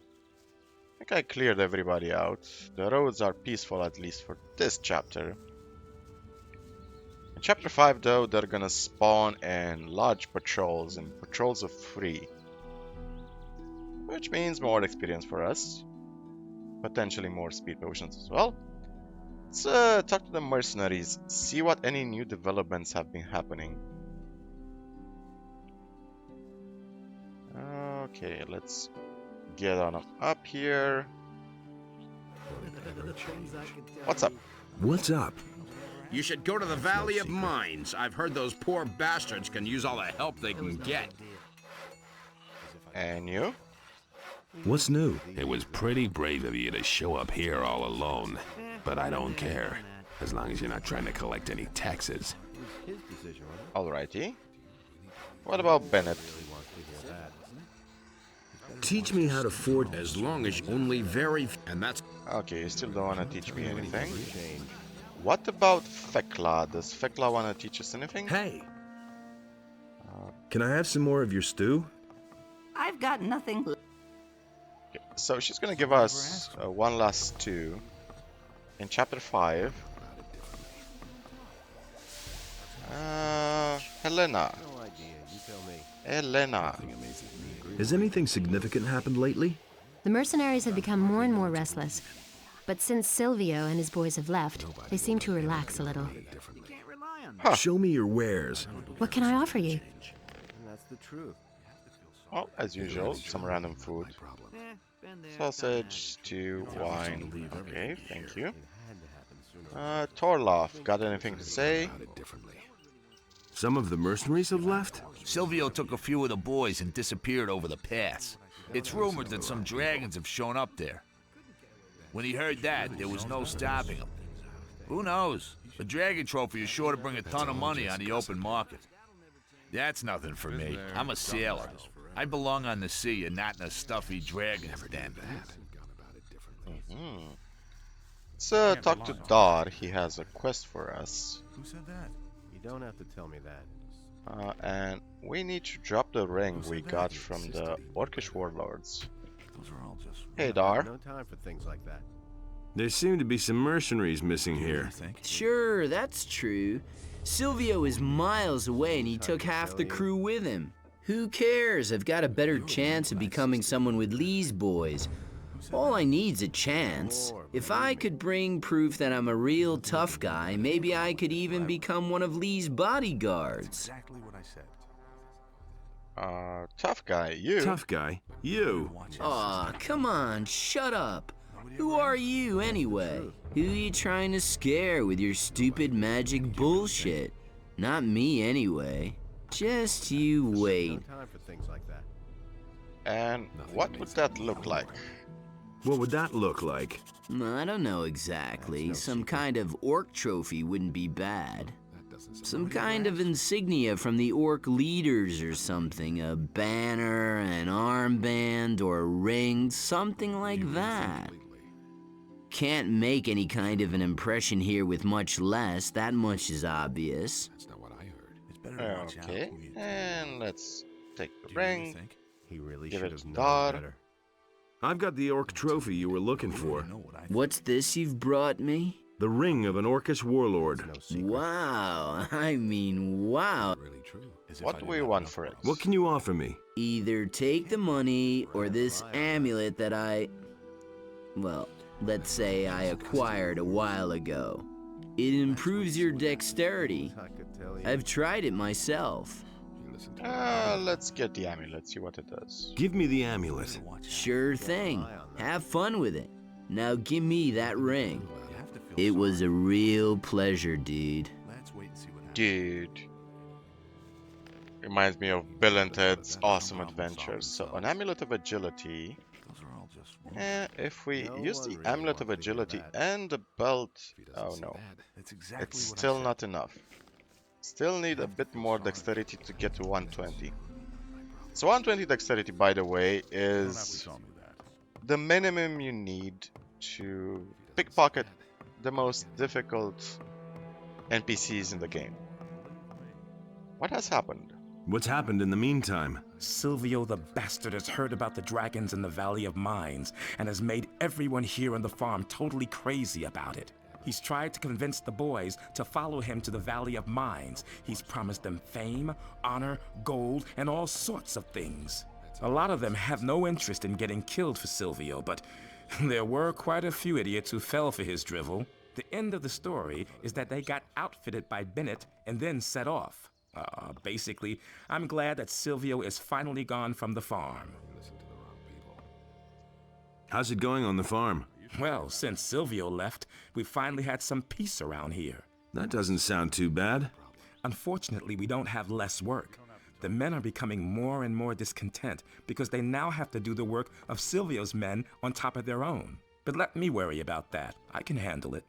I think I cleared everybody out. The roads are peaceful, at least for this chapter. In chapter 5 though, they're gonna spawn in large patrols and patrols of 3. Which means more experience for us. Potentially more speed potions as well. Let's talk to the mercenaries, see what any new developments have been happening. Okay, let's get on up here. What's up? What's up? You should go to the Valley of Mines. I've heard those poor bastards can use all the help they can get. And you? What's new? It was pretty brave of you to show up here all alone, but I don't care, as long as you're not trying to collect any taxes. Alrighty. What about Bennett? Teach me how to forge. As long as only very... and that's... Okay, you still don't want to teach me anything. What about Fekla? Does Fekla want to teach us anything? Hey! Can I have some more of your stew? I've got nothing. Okay, so she's gonna give us one last stew in chapter 5. Helena. Helena. Has anything significant happened lately? The mercenaries have become more and more restless. But since Silvio and his boys have left, they seem to relax a little. Huh. Show me your wares. What can I offer you? And that's the truth. Well, as usual, some random food. Sausage, stew, wine. Okay, thank you. Torloff, got anything to say? Some of the mercenaries have left? Silvio took a few of the boys and disappeared over the pass. It's rumored that some dragons have shown up there. When he heard that, there was no stopping him. Who knows? A dragon trophy is sure to bring a ton of money on the open market. That's nothing for me. I'm a sailor. I belong on the sea and not in a stuffy dragon's den. Let's talk to Dar. He has a quest for us. Who said that? You don't have to tell me that. And we need to drop the ring we got from the Orcish warlords. Hey, Dar. No time for things like that. There seem to be some mercenaries missing here. Sure, that's true. Silvio is miles away and he took half the crew with him. Who cares? I've got a better chance of becoming someone with Lee's boys. All I need's a chance. If I could bring proof that I'm a real tough guy, maybe I could even become one of Lee's bodyguards. Exactly what I said. Tough guy, you. Tough guy, you. Aw, come on, shut up. Who are you, anyway? Who are you trying to scare with your stupid magic bullshit? Not me, anyway. Just you wait. No time for things like that. And what would that look like? What would that look like? I don't know exactly. Some kind of orc trophy wouldn't be bad. Some kind of insignia from the orc leaders or something. A banner, an armband, or a ring, something like that. Can't make any kind of an impression here with much less. That much is obvious. Okay, and let's take the ring. He really Give should it have to known Dar. better. I've got the orc trophy you were looking for. What's this you've brought me? The ring of an orcish warlord. Wow, I mean, wow. What do we want for it? What can you offer me? Either take the money or this amulet that well, let's say I acquired a while ago. It improves your dexterity. I've tried it myself. Let's get the amulet, see what it does. Give me the amulet. Sure thing. Have fun with it. Now give me that ring. It was a real pleasure, dude. Dude. Reminds me of Bill and Ted's Awesome Adventures. So, an amulet of agility. If we use the amulet of agility and the belt, oh no, it's still not enough. Still need a bit more dexterity to get to 120. So 120 dexterity, by the way, is the minimum you need to pickpocket the most difficult NPCs in the game. What has happened? What's happened in the meantime? Silvio the bastard has heard about the dragons in the Valley of Mines and has made everyone here on the farm totally crazy about it. He's tried to convince the boys to follow him to the Valley of Mines. He's promised them fame, honor, gold, and all sorts of things. A lot of them have no interest in getting killed for Silvio, but there were quite a few idiots who fell for his drivel. The end of the story is that they got outfitted by Bennett and then set off. Basically, I'm glad that Silvio is finally gone from the farm. How's it going on the farm? Well, since Silvio left, we've finally had some peace around here. That doesn't sound too bad. Unfortunately, we don't have less work. The men are becoming more and more discontent because they now have to do the work of Silvio's men on top of their own. But let me worry about that. I can handle it.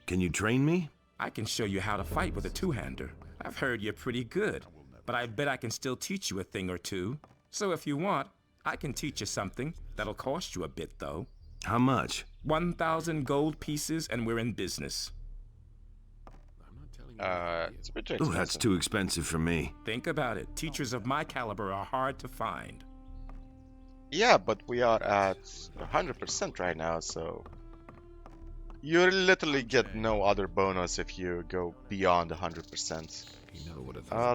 Can you train me? I can show you how to fight with a two-hander. I've heard you're pretty good, but I bet I can still teach you a thing or two. So if you want, I can teach you something. That'll cost you a bit, though. How much? 1,000 gold pieces, and we're in business. It's a bit too expensive. Oh, that's too expensive for me. Think about it. Teachers of my caliber are hard to find. Yeah, but we are at 100% right now, so... You literally get no other bonus if you go beyond 100%.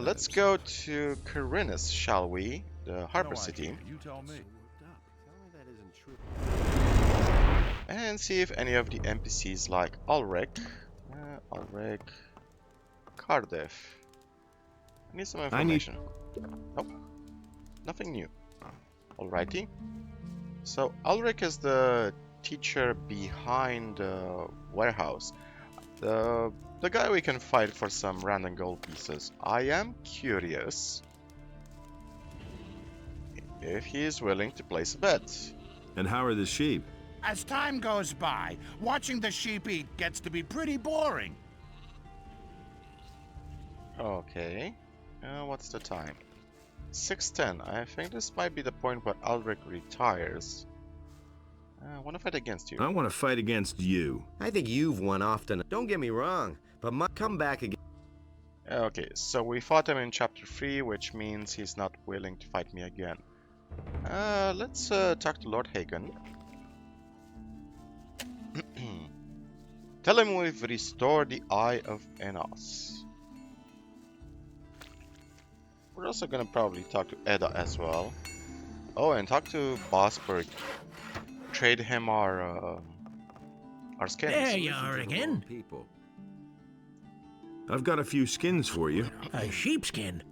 Let's go to Corinus, shall we? The Harbor City. And see if any of the NPCs like Ulrich, Cardiff. I need some information. Nope. Nothing new. Alrighty. So Ulrich is the teacher behind the warehouse. The guy we can fight for some random gold pieces. I am curious if he is willing to place a bet. And how are the sheep? As time goes by, watching the sheep eat gets to be pretty boring. Okay. What's the time? 6:10. I think this might be the point where Ulrich retires. I want to fight against you. I want to fight against you. I think you've won often. Don't get me wrong, but come back again. Okay, so we fought him in chapter 3, which means he's not willing to fight me again. Let's talk to Lord Hagen. Tell him we've restored the Eye of Enos. We're also gonna probably talk to Edda as well. Oh, and talk to Bosberg. Trade him our skins. There you are again. I've got a few skins for you. A sheepskin.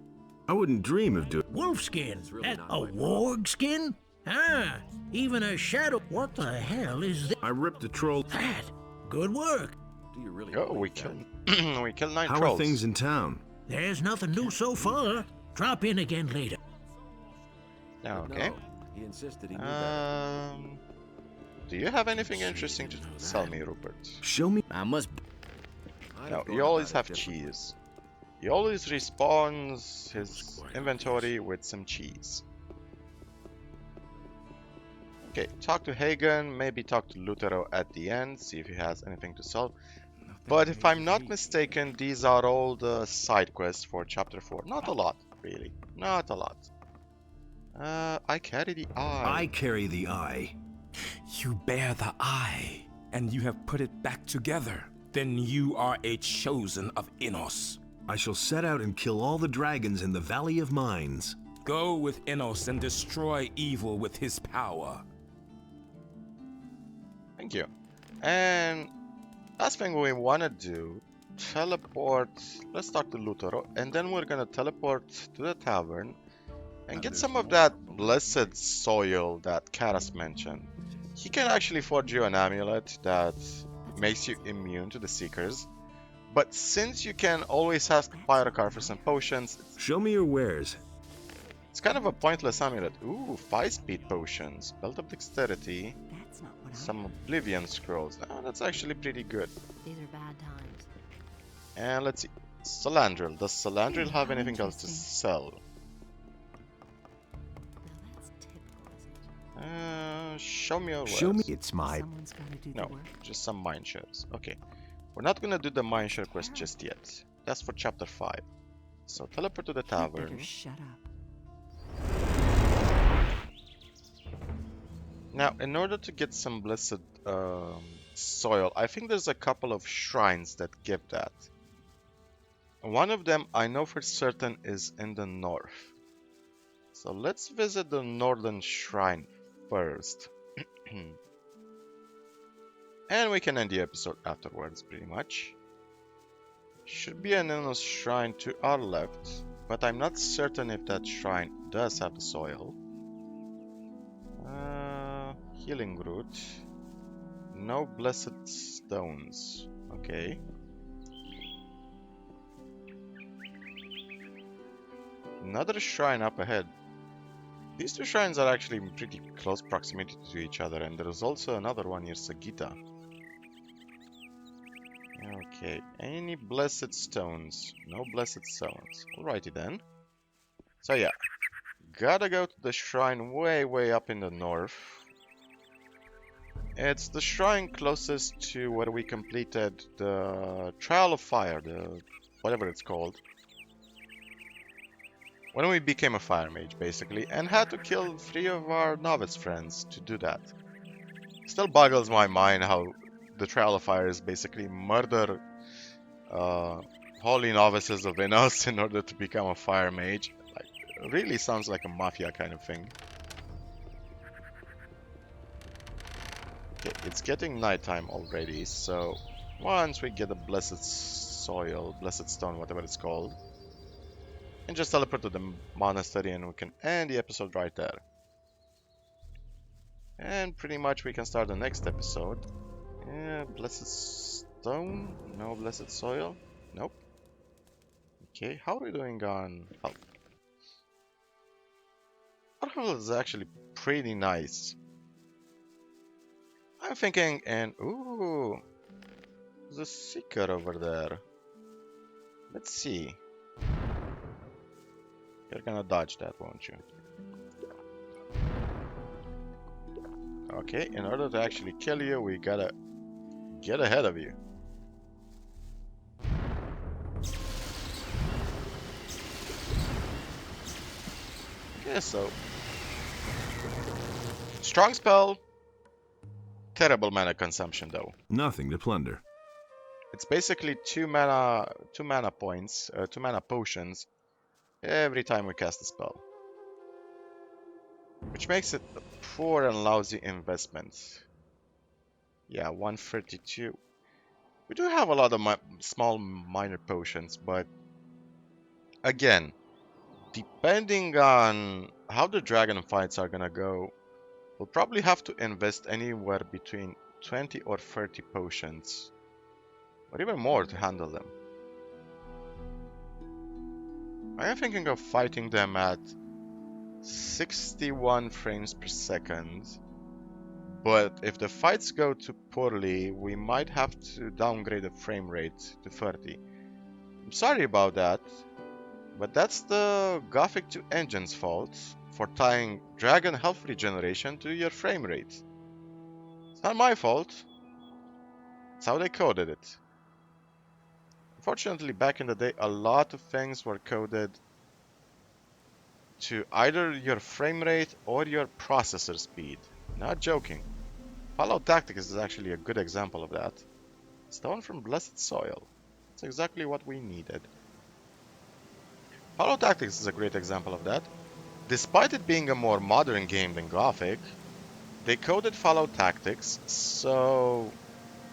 I wouldn't dream of doing... Wolfskin. A warg skin? Ah, even a shadow. What the hell is this? I ripped a troll. That. Good work. Oh, we killed 9 How trolls. are things in town? There's nothing new so far. Drop in again later. Okay. He insisted he knew that. Do you have anything interesting to sell me, Rupert? Show me. I must... No, you always have cheese. He always respawns his inventory with some cheese. Okay, talk to Hagen, maybe talk to Lutero at the end, see if he has anything to sell. But if I'm not mistaken, these are all the side quests for Chapter 4. Not a lot, really. Not a lot. I carry the eye. I carry the eye. You bear the eye, and you have put it back together. Then you are a chosen of Innos. I shall set out and kill all the dragons in the Valley of Mines. Go with Innos and destroy evil with his power. Thank you. And last thing we want to do, teleport. Let's talk to Lutero, and then we're gonna teleport to the tavern and get some of that blessed soil that Karas mentioned. He can actually forge you an amulet that makes you immune to the Seekers. But since you can always ask Pyrocar for some potions, show me your wares. It's kind of a pointless amulet. Ooh, 5-speed potions, belt of dexterity, some oblivion scrolls. Oh, that's actually pretty good. These are bad times. And let's see. Salandril. Does Salandril have anything else to sell? Show me your wares. Show me. It's my. No, just some mine shares. Okay. We're not gonna do the mine share quest just yet. That's for chapter 5. So teleport to the tavern. Shut up. Now, in order to get some blessed soil, I think there's a couple of shrines that give that. One of them I know for certain is in the north. So let's visit the northern shrine first. And we can end the episode afterwards, pretty much. Should be an Innos shrine to our left, but I'm not certain if that shrine does have the soil. Healing root. No blessed stones. Okay. Another shrine up ahead. These two shrines are actually in pretty close proximity to each other, and there is also another one near Sagita. Okay, any blessed stones? No blessed stones. Alrighty then. So yeah, gotta go to the shrine way up in the north. It's the shrine closest to where we completed the Trial of Fire, the whatever it's called. When we became a fire mage, basically, and had to kill 3 of our novice friends to do that. Still boggles my mind how the Trial of Fire is basically murder holy novices of Innos in order to become a fire mage. Like, really sounds like a mafia kind of thing. Okay, it's getting nighttime already, so once we get the blessed soil, blessed stone, whatever it's called, and just teleport to the monastery and we can end the episode right there. And pretty much we can start the next episode. Yeah, blessed stone? No blessed soil? Nope. Okay, how are we doing on health? Our health is actually pretty nice. I'm thinking, and ooh, there's a seeker over there. Let's see. You're gonna dodge that, won't you? Okay, in order to actually kill you, we gotta get ahead of you. Okay, so strong spell, terrible mana consumption though. Nothing to plunder. It's basically 2 mana points, 2 mana potions every time we cast a spell, which makes it a poor and lousy investment. Yeah, 132. We do have a lot of small minor potions, but again, depending on how the dragon fights are gonna go, we'll probably have to invest anywhere between 20 or 30 potions, or even more to handle them. I am thinking of fighting them at 61 frames per second, but if the fights go too poorly, we might have to downgrade the frame rate to 30. I'm sorry about that, but that's the Gothic 2 engine's fault for tying dragon health regeneration to your frame rate. It's not my fault. It's how they coded it. unfortunately, back in the day, a lot of things were coded to either your frame rate or your processor speed. Not joking. Fallout Tactics is actually a good example of that. Stone from Blessed Soil. It's exactly what we needed. Fallout Tactics is a great example of that. Despite it being a more modern game than Gothic, they coded Fallout Tactics so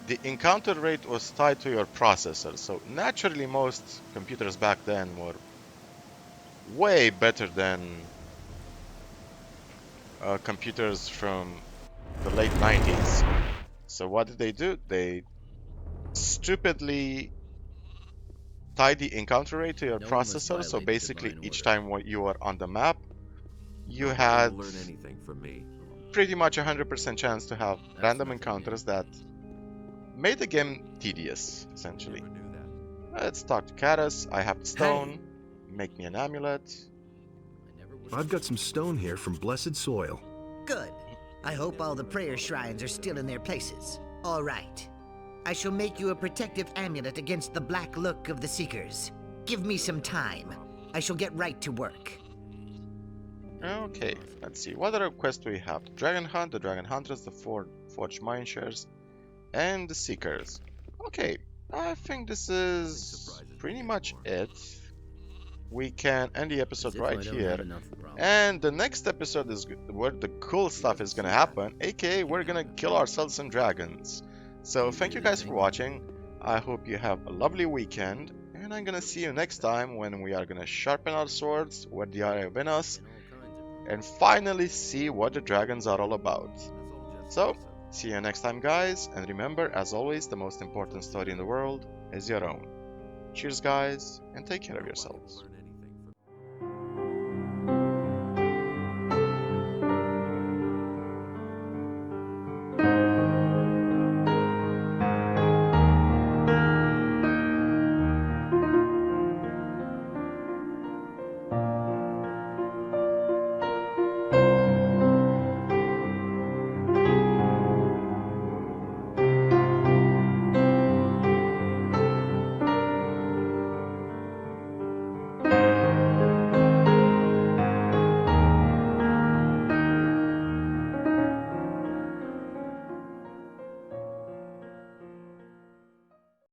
the encounter rate was tied to your processor. So naturally most computers back then were way better than computers from the late 90s. So what did they do? They stupidly tied the encounter rate to your processor. So basically each time you were on the map, you had pretty much 100% chance to have random encounters that made the game tedious, essentially. Let's talk to Caddis. I have stone. Make me an amulet. I've got some stone here from Blessed Soil. Good. I hope all the prayer shrines are still in their places. All right. I shall make you a protective amulet against the black look of the Seekers. Give me some time. I shall get right to work. Okay, let's see. What other quests do we have? The Dragon Hunt, the Dragon Hunters, the Forged Mineshares, and the Seekers. Okay, I think this is pretty much it. We can end the episode right here. And the next episode is where the cool stuff is gonna happen, aka we're gonna kill ourselves some dragons. So thank you guys for watching. I hope you have a lovely weekend, and I'm gonna see you next time when we are gonna sharpen our swords, where the eye of us, and finally see what the dragons are all about. So, see you next time, guys, and remember, as always, the most important story in the world is your own. Cheers, guys, and take care of yourselves.